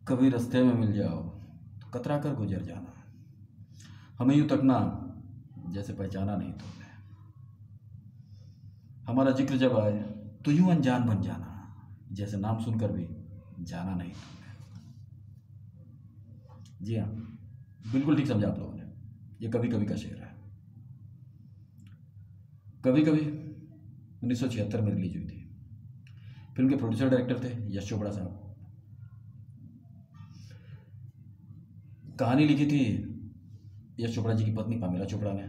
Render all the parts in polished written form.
कभी रास्ते में मिल जाओ तो कतरा कर गुजर जाना, हमें यूँ तकना जैसे पहचाना नहीं तुमने। हमारा जिक्र जब आए तो यूँ अनजान बन जाना, जैसे नाम सुनकर भी जाना नहीं तुमने। जी हाँ, बिल्कुल ठीक समझा आप लोगों ने। ये कभी कभी का शेर है। कभी कभी 1976 में रिलीज हुई थी। फिल्म के प्रोड्यूसर डायरेक्टर थे यश चोपड़ा साहब। कहानी लिखी थी यश चोपड़ा जी की पत्नी पामेला चोपड़ा ने।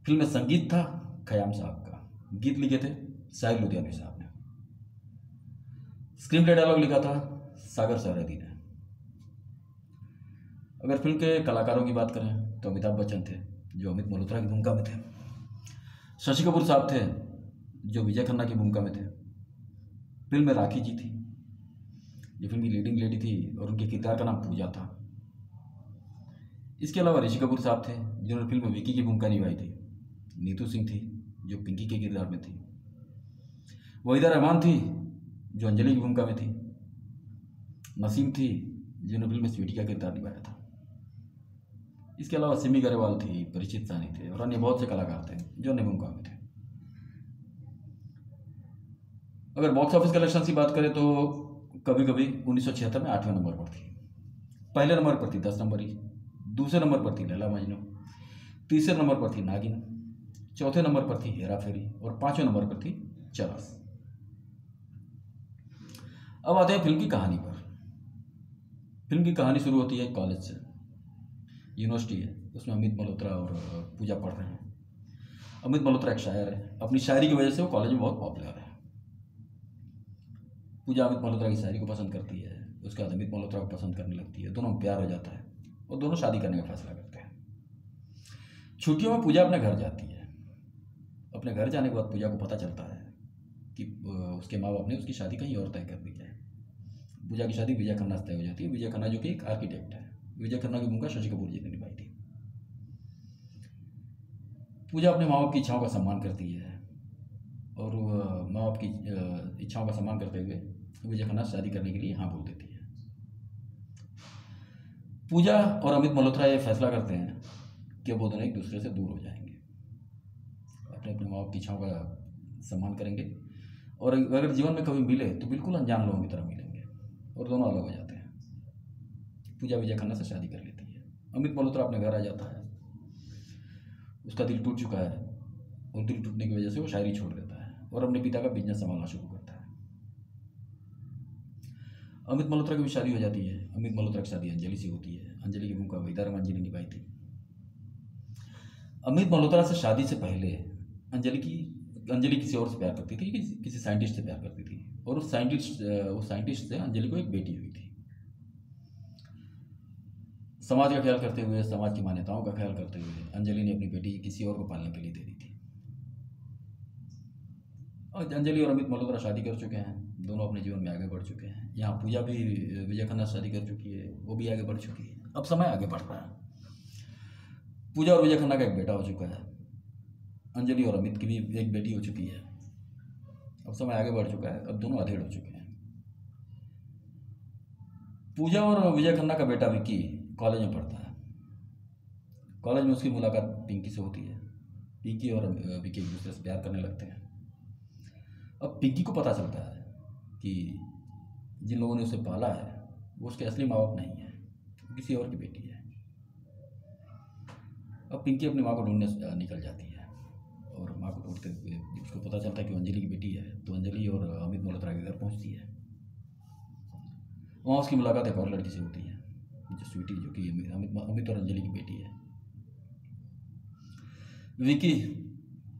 फिल्म में संगीत था खयाम साहब का, गीत लिखे थे साहिर लुधियानवी साहब ने। स्क्रीन प्ले डायलॉग लिखा था सागर सरहदी ने। अगर फिल्म के कलाकारों की बात करें तो अमिताभ बच्चन थे जो अमित मल्होत्रा की भूमिका में थे। शशि कपूर साहब थे जो विजय खन्ना की भूमिका में थे। फिल्म में राखी जी थी जो फिल्म की लीडिंग लेडी थी और उनके किरदार का नाम पूजा था। इसके अलावा ऋषि कपूर साहब थे जिन्होंने फिल्म में विकी की भूमिका निभाई थी। नीतू सिंह थी जो पिंकी के किरदार में थी। वहीदा रहमान थी जो अंजलि की भूमिका में थी। नसीम थी जिन्होंने फिल्म में स्वीटी का किरदार निभाया था। इसके अलावा सिमी गरेवाल थी, परिचित सानी थे और अन्य बहुत से कलाकार थे जो अन्य भूमिका में थे। अगर बॉक्स ऑफिस कलेक्शन की बात करें तो कभी कभी 1976 में 8वें नंबर पर थी। पहले नंबर पर थी 10 नंबर ही, दूसरे नंबर पर थी लैला मजनू, तीसरे नंबर पर थी नागिन, चौथे नंबर पर थी हेरा फेरी और 5वें नंबर पर थी चरस। अब आते हैं फिल्म की कहानी पर। फिल्म की कहानी शुरू होती है कॉलेज से। यूनिवर्सिटी है, उसमें अमित मल्होत्रा और पूजा पढ़ रहे हैं। अमित मल्होत्रा एक शायर है, अपनी शायरी की वजह से वो कॉलेज में बहुत पॉपुलर है। पूजा अमित मल्होत्रा की शायरी को पसंद करती है, उसके बाद अमित मल्होत्रा को पसंद करने लगती है। दोनों में प्यार हो जाता है और दोनों शादी करने का फैसला करते हैं। छुट्टियों में पूजा अपने घर जाती है। अपने घर जाने के बाद पूजा को पता चलता है कि उसके माँ बाप ने उसकी शादी कहीं और तय कर दी है। पूजा की शादी विजय खन्ना से तय हो जाती है। विजय खन्ना जो कि एक आर्किटेक्ट है। विजय खन्ना की भूमिका शशि कपूर जी ने निभाई थी। पूजा अपने माँ बाप की इच्छाओं का सम्मान करती है और माँ बाप की इच्छाओं का सम्मान करते हुए विजय खन्ना से शादी करने के लिए हाँ बोल देती है। पूजा और अमित मल्होत्रा ये फैसला करते हैं कि वो दोनों एक दूसरे से दूर हो जाएंगे, अपने अपने माँ बाप की इच्छाओं का सम्मान करेंगे और अगर जीवन में कभी मिले तो बिल्कुल अनजान लोगों की तरह मिलेंगे और दोनों अलग हो जाते हैं। पूजा विजय खन्ना से शादी कर लेती है। अमित मल्होत्रा अपने घर आ जाता है। उसका दिल टूट चुका है और दिल टूटने की वजह से वो शायरी छोड़ देता है और अपने पिता का बिजनेस संभालना शुरू करता है। अमित मल्होत्रा की भी शादी हो जाती है। अमित मल्होत्रा की शादी अंजलि से होती है। अंजलि की भूमिका वहीदा रहमान जी ने निभाई थी। अमित मल्होत्रा से शादी से पहले अंजलि किसी और से प्यार करती थी, किसी साइंटिस्ट से प्यार करती थी और उस साइंटिस्ट से अंजलि को एक बेटी हुई थी। समाज का ख्याल करते हुए, समाज की मान्यताओं का ख्याल करते हुए अंजलि ने अपनी बेटी किसी और को पालने के लिए दे दी थी। और अंजलि और अमित मल्होत्रा शादी कर चुके हैं। दोनों अपने जीवन में आगे बढ़ चुके हैं। यहाँ पूजा भी विजय खन्ना से शादी कर चुकी है, वो भी आगे बढ़ चुकी है। अब समय आगे बढ़ रहा है। पूजा और विजय खन्ना का एक बेटा हो चुका है। अंजलि और अमित की भी एक बेटी हो चुकी है। अब समय आगे बढ़ चुका है। अब दोनों अधेड़ हो चुके हैं। पूजा और विजय खन्ना का बेटा विक्की कॉलेज में पढ़ता है। कॉलेज में उसकी मुलाकात पिंकी से होती है। पिंकी और विक्की एक दूसरे से प्यार करने लगते हैं। अब पिंकी को पता चलता है कि जिन लोगों ने उसे पाला है वो उसके असली माँ बाप नहीं है, वो किसी और की बेटी है। अब पिंकी अपनी माँ को ढूंढने निकल जाती है और माँ को ढूंढते हुए उसको पता चलता है कि वो अंजलि की बेटी है, तो अंजलि और अमित मल्होत्रा के घर पहुँचती है। वहाँ उसकी मुलाकात एक और लड़की से होती है जो स्वीटी, जो कि अमित और अंजलि की बेटी है। विकी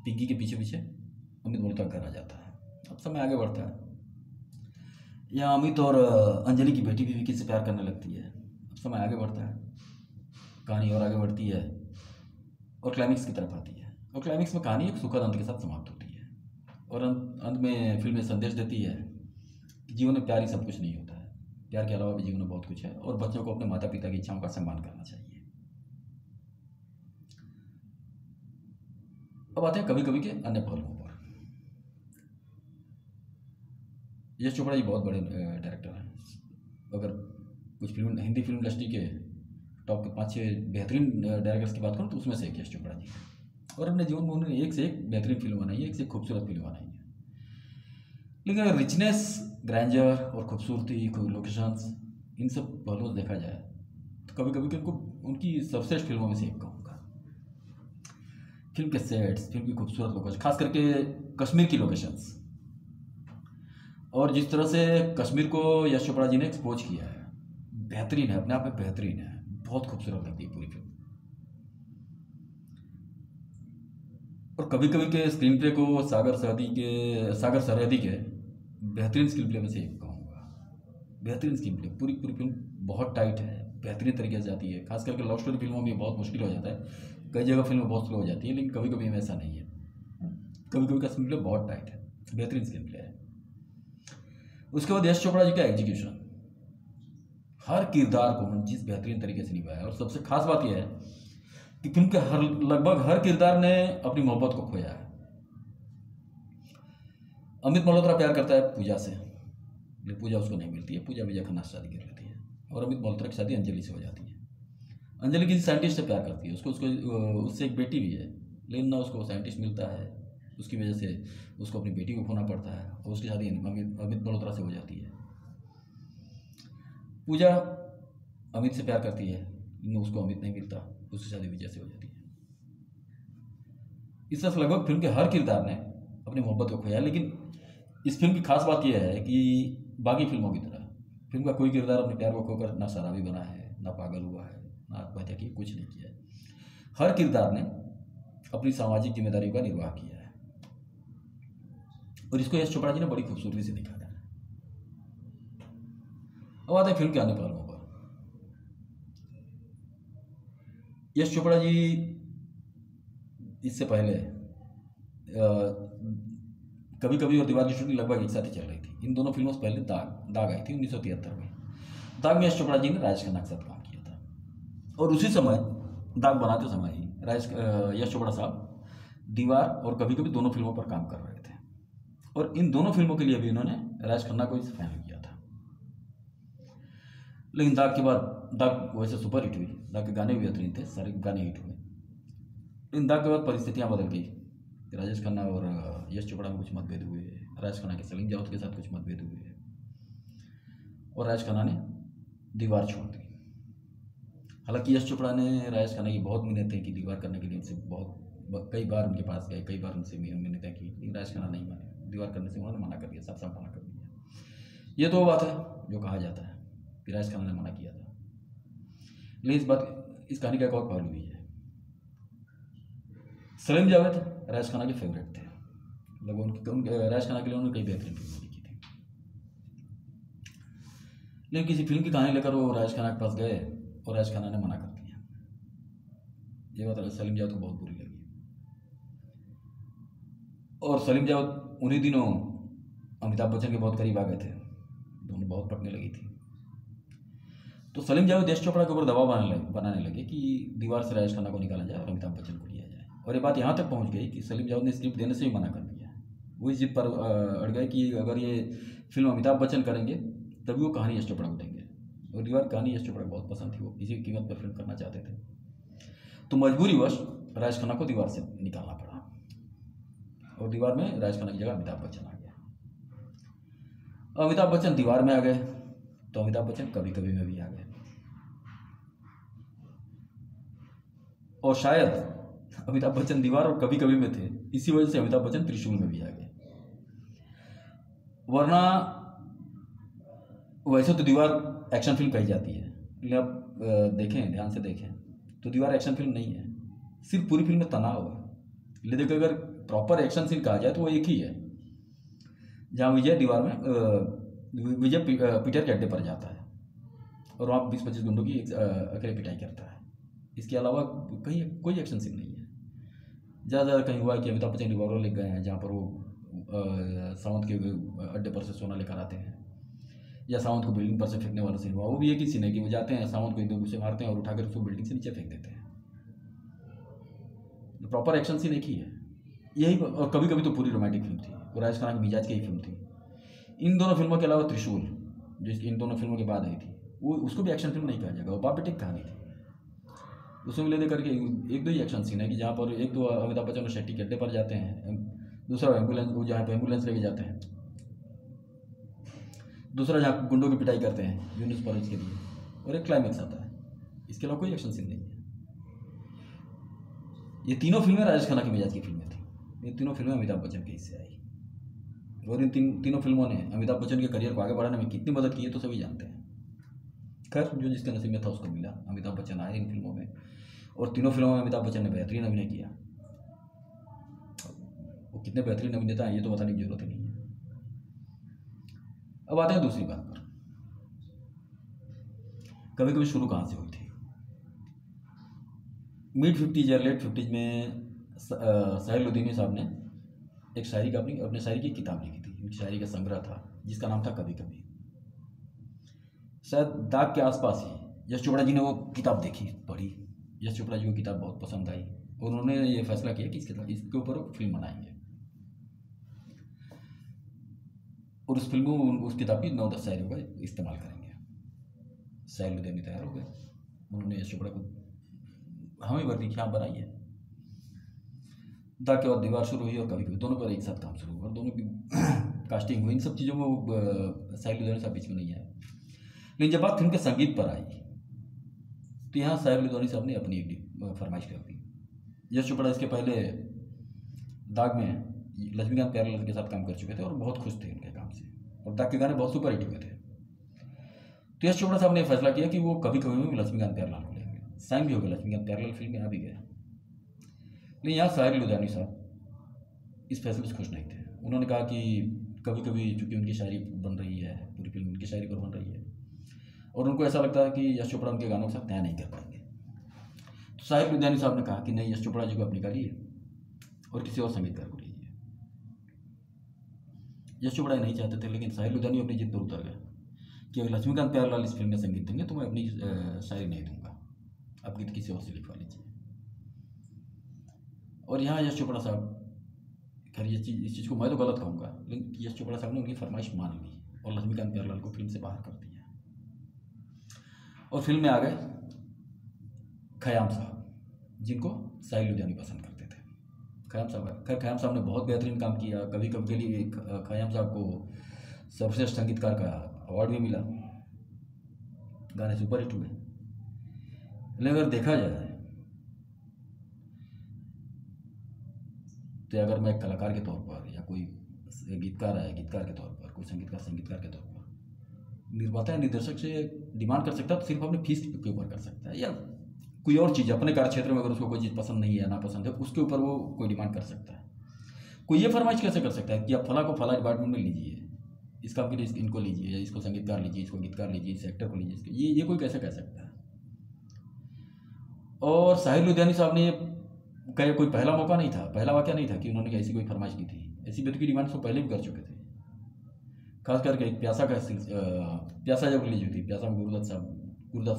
पिंकी के पीछे पीछे अमित मल्होत्रा घर आ जाता है। अब समय आगे बढ़ता है। यहाँ अमित और अंजलि की बेटी भी विकी से प्यार करने लगती है। अब समय आगे बढ़ता है। कहानी और आगे बढ़ती है और क्लाइमेक्स की तरफ आती है। और क्लाइमेक्स में कहानी एक सुखद अंत के साथ समाप्त होती है और अंत में फिल्म संदेश देती है कि जीवन में प्यार ही सब कुछ नहीं होता है। प्यार के अलावा भी जीवन में बहुत कुछ है और बच्चों को अपने माता पिता की इच्छाओं का सम्मान करना चाहिए। अब आते हैं कभी कभी के अन्य पहलुओं पर। यश चोपड़ा जी बहुत बड़े डायरेक्टर हैं। अगर कुछ फिल्म हिंदी फिल्म इंडस्ट्री के टॉप के 5-6 बेहतरीन डायरेक्टर्स की बात करूँ तो उसमें से एक यश चोपड़ा जी है। और अपने जीवन में उन्होंने एक से एक बेहतरीन फिल्म बनाई है, एक से एक खूबसूरत फिल्म बनाई है। लेकिन अगर रिचनेस, ग्रैंडर और खूबसूरती, लोकेशंस, इन सब पहलुओं से देखा जाए तो कभी कभी उनको उनकी सर्वश्रेष्ठ फिल्मों में से एक कहूँगा। फिल्म के सेट्स, फिल्म की खूबसूरत लोकेशन, खास करके कश्मीर की लोकेशंस, और जिस तरह से कश्मीर को यश चोपड़ा जी ने एक्सपोज किया है, बेहतरीन है, अपने आप में बेहतरीन है, बहुत खूबसूरत लगती है पूरी फिल्म। और कभी कभी के स्क्रीन प्ले को सागर सरहदी के बेहतरीन स्क्रीन प्ले में से एक कहूँगा। बेहतरीन स्क्रीन प्ले, पूरी पूरी फिल्म बहुत टाइट है, बेहतरीन तरीके से जाती है। खास करके लव स्टोरी फिल्मों में बहुत मुश्किल हो जाता है, कई जगह फिल्में बहुत स्लो हो जाती है, लेकिन कभी कभी में ऐसा नहीं है। कभी कभी का स्क्रीन प्ले बहुत टाइट है, बेहतरीन स्क्रीन प्ले है। उसके बाद यश चोपड़ा जी का एग्जीक्यूशन, हर किरदार को उन्होंने जिस बेहतरीन तरीके से निभाया। और सबसे खास बात यह है कि फिल्म के लगभग हर किरदार ने अपनी मोहब्बत को खोया है। अमित मल्होत्रा प्यार करता है पूजा से, लेकिन पूजा उसको नहीं मिलती है। पूजा विजय खन्ना से शादी कर लेती है और अमित मल्होत्रा की शादी अंजलि से हो जाती है। अंजलि किसी साइंटिस्ट से प्यार करती है, उससे एक बेटी भी है, लेकिन ना उसको साइंटिस्ट मिलता है, उसकी वजह से उसको अपनी बेटी को खोना पड़ता है और उसकी शादी अमित मल्होत्रा से हो जाती है। पूजा अमित से प्यार करती है, लेकिन उसको अमित नहीं मिलता, उसकी शादी विजय से हो जाती है। इस तरह से लगभग फिल्म के हर किरदार ने अपनी मोहब्बत को खोया। लेकिन इस फिल्म की खास बात यह है कि बाकी फिल्मों की तरह फिल्म का कोई किरदार अपने प्यार को खोकर ना शराबी बना है, ना पागल हुआ है, ना आत्महत्या की, कुछ नहीं किया है। हर किरदार ने अपनी सामाजिक जिम्मेदारियों का निर्वाह किया है और इसको यश चोपड़ा जी ने बड़ी खूबसूरती से दिखाया है। अब आते हैं फिल्म के अन्य पहलुओं पर। यश चोपड़ा जी इससे पहले कभी कभी और दीवार की शूटिंग लगभग एक साथ ही चल रही थी। इन दोनों फिल्मों से पहले दाग आई थी 1973 में। दाग में यश चोपड़ा जी ने राजेश खन्ना के साथ काम किया था और उसी समय दाग बनाते समय ही यश चोपड़ा साहब दीवार और कभी कभी दोनों फिल्मों पर काम कर रहे थे और इन दोनों फिल्मों के लिए भी इन्होंने राजेश खन्ना को ही फाइनल किया था। लेकिन दाग के बाद दाग वैसे सुपर हिट हुई, दाग के गाने भी बेहतरीन थे, सारे गाने हिट हुए। लेकिन दाग के बाद परिस्थितियाँ बदल गई। राजेश खन्ना और यश चोपड़ा में कुछ मतभेद हुए, राजेश खन्ना के सलीम जावेद के साथ कुछ मतभेद हुए और राजेश खन्ना ने दीवार छोड़ दी। हालांकि यश चोपड़ा ने राजेश खन्ना की बहुत मिन्नतें की दीवार करने के लिए, उनसे कई बार उनके पास गए, कई बार उनसे मिन्नतें की, लेकिन राजेश खन्ना नहीं माने। दीवार करने से उन्होंने मना कर दिया, साफ साफ मना कर दिया। ये तो बात है जो कहा जाता है कि राजेश खन्ना ने मना किया था। लेकिन इस कहानी का एक और पहलू भी है। सलीम जावेद राजेश खन्ना के फेवरेट थे, लगभग राजेश खन्ना के लिए उन्होंने कई बेहतरीन फिल्में लिखी थी। लेकिन किसी फिल्म की कहानी लेकर वो राजेश खन्ना के पास गए और राजेश खन्ना ने मना कर दिया। ये बात सलीम जावेद को बहुत बुरी लगी और सलीम जावेद उन्हीं दिनों अमिताभ बच्चन के बहुत करीब आ गए थे, दोनों बहुत पटने लगी थी। तो सलीम जावेद यश चोपड़ा के ऊपर दबाव बनाने लगे कि दीवार से राजेश खन्ना को निकाला जाए और अमिताभ बच्चन को लिया जाए। और ये बात यहाँ तक पहुँच गई कि सलीम जावेद ने स्क्रिप्ट देने से ही मना कर दिया। वो इस जिद पर अड़ गए कि अगर ये फिल्म अमिताभ बच्चन करेंगे तभी वो कहानी यश चोपड़ा को देंगे। और दीवार कहानी यश चोपड़ा को बहुत पसंद थी, वो इसी कीमत पर फिल्म करना चाहते थे। तो मजबूरीवश राजेश खन्ना को दीवार से निकालना पड़ा और दीवार में राजेश खन्ना की जगह अमिताभ बच्चन आ गया। अमिताभ बच्चन दीवार में आ गए तो अमिताभ बच्चन कभी कभी में भी आ गए और शायद अमिताभ बच्चन दीवार और कभी कभी में थे, इसी वजह से अमिताभ बच्चन त्रिशूल में भी आ गए। वरना वैसे तो दीवार एक्शन फिल्म कही जाती है, लेकिन आप देखें, ध्यान से देखें तो दीवार एक्शन फिल्म नहीं है, सिर्फ पूरी फिल्म में तनाव है। लेकिन अगर प्रॉपर एक्शन सीन कहा जाए तो वो एक ही है, जहाँ विजय दीवार में विजय पीटर के अड्डे पर जाता है और वहाँ 20-25 गुंडों की अकेले पिटाई करता है। इसके अलावा कहीं कोई एक्शन सीन नहीं है। ज़्यादा कहीं हुआ है कि अमिताभ बच्चन रिवॉल्वर ले गए हैं जहाँ पर वो सावंत के अड्डे पर से सोना लेकर आते हैं, या सावंत को बिल्डिंग पर से फेंकने वाला सीन हुआ, वो भी एक ही सीन है कि वो जाते हैं, सावंत को 1-2 घुसे मारते हैं और उठाकर उसको बिल्डिंग से नीचे फेंक देते हैं। प्रॉपर एक्शन सीन एक ही है यही। और कभी कभी तो पूरी रोमांटिक फिल्म थी, वो राजेश खन्ना की मिजाज की ही फिल्म थी। इन दोनों फिल्मों के अलावा त्रिशूल जो इन दोनों फिल्मों के बाद आई थी, वो उसको भी एक्शन फिल्म नहीं कहा जाएगा, वो बाप बेटे की कहानी थी। उसमें भी ले दे करके एक दो ही एक्शन सीन है कि जहाँ पर एक तो अमिताभ बच्चन और शेट्टी गड्ढे पर जाते हैं, दूसरा एम्बुलेंस, वो जहाँ पर एम्बुलेंस लेके जाते हैं, दूसरा जहाँ गुंडों की पिटाई करते हैं यूनुस परवेज के लिए, और एक क्लाइमेक्स आता है। इसके अलावा कोई एक्शन सीन नहीं है। ये तीनों फिल्में राजेश खन्ना की मिजाज की फिल्में थी। ये तीनों फिल्में अमिताभ बच्चन के हिस्से आई, और इन तीनों फिल्मों ने अमिताभ बच्चन के करियर को आगे बढ़ाने में कितनी मदद की है तो सभी जानते हैं। खैर, जो जिसके नसीब में था उसको मिला। अमिताभ बच्चन आए इन फिल्मों में, और तीनों फिल्मों में अमिताभ बच्चन ने बेहतरीन अभिनय किया। वो कितने बेहतरीन अभिनेता हैं ये तो बताने की जरूरत ही नहीं है। अब आते हैं दूसरी बात पर, कभी कभी शुरू कहाँ से हुई थी। मिड 50s या लेट 50s में साहिर लुधियानवी साहब ने एक शायरी का अपने शायरी की किताब लिखी थी। उनकी शायरी का संग्रह था जिसका नाम था कभी कभी। शायद दाग के आसपास ही यश चोपड़ा जी ने वो किताब देखी, पढ़ी। यश चोपड़ा जी को किताब बहुत पसंद आई और उन्होंने ये फैसला किया कि इसके ऊपर फिल्म बनाएंगे, और उस फिल्म में उस किताब की 9-10 शायरियों का इस्तेमाल करेंगे। साहिर लुधियानवी तैयार हो गए। उन्होंने यश चोपड़ा को हमें वर्दी की, आप बनाइए। दाग के बाद दीवार शुरू हुई, और कभी कभी दोनों पर एक साथ काम शुरू हुआ, और दोनों की कास्टिंग हुई। इन सब चीज़ों में साहिर लुधियानवी साहब बीच में नहीं आए। लेकिन जब बात फिल्म के संगीत पर आई तो यहाँ साहिर लुधियानवी साहब ने अपनी एक फरमाइश कर दी। यश चोपड़ा इसके पहले दाग में लक्ष्मीकांत प्यारेलाल के साथ काम कर चुके थे और बहुत खुश थे उनके काम से, और दाग के गाने बहुत सुपर हिट हुए थे। तो यश चोपड़ा साहब ने फैसला किया कि वो कभी कभी में लक्ष्मीकांत प्यारेलाल को लेंगे। साइन भी हो गया, लक्ष्मीकांत प्यारेलाल फिल्म में आ भी गया। लेकिन यहाँ साहिर लुधियानवी साहब इस फैसले से खुश नहीं थे। उन्होंने कहा कि कभी कभी चूंकि उनकी शायरी बन रही है, पूरी फिल्म उनकी शायरी पर बन रही है, और उनको ऐसा लगता है कि यश चोपड़ा उनके गानों के साथ तय नहीं कर पाएंगे। तो साहिर लुधियानवी साहब ने कहा कि नहीं, यश चोपड़ा जी को आप निकालिए और किसी और संगीतकार को लीजिए। यश चोपड़ा नहीं चाहते थे, लेकिन साहिर लुधियानवी अपनी जिद पर उतर गए कि अगर लक्ष्मीकांत प्यारेलाल इस फिल्म में संगीत देंगे तो मैं अपनी शायरी नहीं दूंगा, आप गीत किसी और से लिखवा लीजिए। और यहाँ यश चोपड़ा साहब, खैर इस चीज़ को मैं तो गलत कहूँगा, लेकिन यश चोपड़ा साहब ने उनकी फरमाइश मान ली और लक्ष्मीकांत प्यारेलाल को फिल्म से बाहर कर दिया, और फिल्म में आ गए खयाम साहब, जिनको साहिर लुधियानवी पसंद करते थे। खयाम साहब, खैर खयाम साहब ने बहुत बेहतरीन काम किया। कभी कभी के लिए खयाम साहब को सर्वश्रेष्ठ संगीतकार का अवार्ड भी मिला। गाने सुपर हिट हुए। लेकिन अगर देखा जाए तो अगर मैं कलाकार के तौर पर, या कोई गीतकार है गीतकार के तौर पर, कोई संगीतकार संगीतकार के तौर पर, निर्माता या निर्देशक से डिमांड कर सकता है तो सिर्फ अपने फीस के ऊपर कर सकता है, या कोई और चीज़ अपने कार्य क्षेत्र में अगर उसको कोई चीज़ पसंद नहीं है, नापसंद है, उसके ऊपर वो कोई डिमांड कर सकता है। कोई ये फरमाइश कैसे कर सकता है कि आप फला को फला डिपार्टमेंट में लीजिए, इस काम के लिए इनको लीजिए, या इसको संगीतकार लीजिए, इसको गीतकार लीजिए, इस एक्टर को लीजिए, ये कोई कैसे कह सकता है। और साहिर लुधियानवी साहब ने का कोई पहला मौका नहीं था, पहला वाक़या नहीं था कि उन्होंने ऐसी कोई फरमाइश की थी। ऐसी बेहद की डिमांड तो पहले भी कर चुके थे। खास करके एक प्यासा प्यासा जब रिलीज हुई थी, प्यासा में गुरुदत्त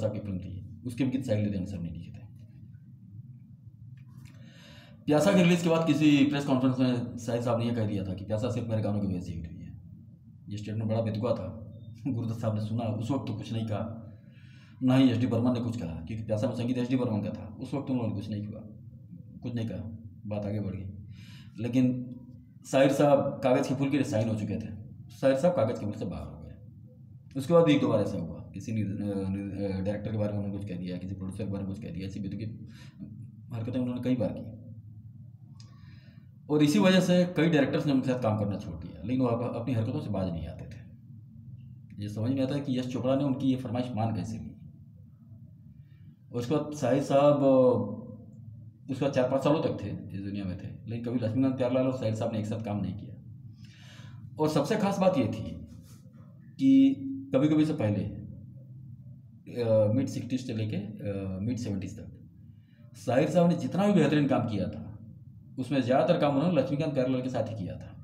साहब की फिल्म थी, उसके भी गीत साहिर लुधियानवी साहब ने लिखे थे। प्यासा के रिलीज के बाद किसी प्रेस कॉन्फ्रेंस में साहिर साहब ने यह कह दिया था कि प्यासा सिर्फ मेरे गानों की वजह से हिट हुई है। ये स्टेटमेंट बड़ा बेतुका था। गुरुदत्त साहब ने सुना, उस वक्त तो कुछ नहीं कहा, ना ही एच डी बर्मन ने कुछ कहा, क्योंकि प्यासा में संगीत एच डी बर्मन का था। उस वक्त उन्होंने कुछ नहीं कहा, बात आगे बढ़ गई। लेकिन साहिर साहब कागज़ के फूल के लिए साइन हो चुके थे, साहिर साहब कागज़ के फूल से बाहर हो गए। उसके बाद भी एक दो बार ऐसा हुआ, किसी डायरेक्टर के बारे में उन्होंने कुछ कह दिया, किसी प्रोड्यूसर के बारे में कुछ कह दिया। ऐसी बेतुकी हरकतें उन्होंने कई बार की, और इसी वजह से कई डायरेक्टर्स ने उनके साथ काम करना छोड़ दिया। लेकिन वो अपनी हरकतों से बाज नहीं आते थे। ये समझ नहीं आता कि यश चोपड़ा ने उनकी ये फरमाइश मान कैसे ली। और उसके बाद साहिर साहब उसके बाद 4-5 सालों तक थे इस दुनिया में थे, लेकिन कभी लक्ष्मीकांत प्यारेलाल और साहिर साहब ने एक साथ काम नहीं किया। और सबसे खास बात ये थी कि कभी कभी से पहले मिड 60s से लेके मिड 70s तक साहिर साहब ने जितना भी बेहतरीन काम किया था, उसमें ज़्यादातर काम उन्होंने लक्ष्मीकांत प्यारेलाल के साथ ही किया था।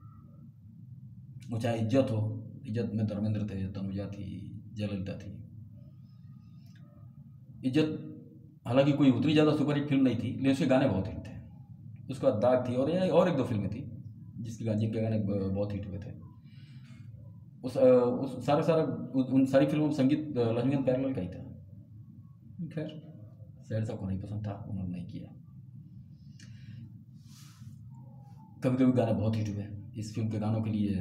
वो चाहे इज्जत हो, इज्जत में धर्मेंद्र थे, तनुजा थी, जयललिता थी। इज्जत हालांकि कोई उतनी ज़्यादा सुपरहिट फिल्म नहीं थी, लेकिन उसके गाने बहुत हिट थे। उसके बाद दाग थी, और एक दो फिल्में थी जिनके गाने बहुत हिट हुए थे। उस सारा उन सारी फिल्मों में संगीत लक्ष्मीकांत प्यारेलाल का ही था। खैर शायद साहब को नहीं पसंद था, उन्होंने नहीं किया। कभी कभी गाने बहुत हिट हुए। इस फिल्म के गानों के लिए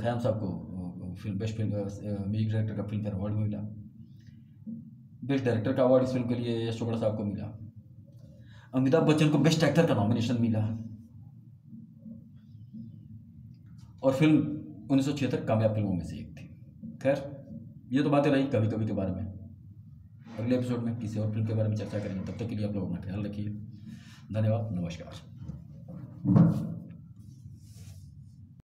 खयाम साहब को film best film music director का फिल्म फेयर अवार्ड मिला। बेस्ट डायरेक्टर का अवार्ड इस फिल्म के लिए यश चोपड़ा साहब को मिला। अमिताभ बच्चन को बेस्ट एक्टर का नॉमिनेशन मिला। और फिल्म 1976 कामयाब फिल्मों में से एक थी। खैर ये तो बातें रही कभी कभी के बारे में। अगले एपिसोड में किसी और फिल्म के बारे में चर्चा करेंगे। तब तक के लिए आप लोग अपना ख्याल रखिए। धन्यवाद, नमस्कार।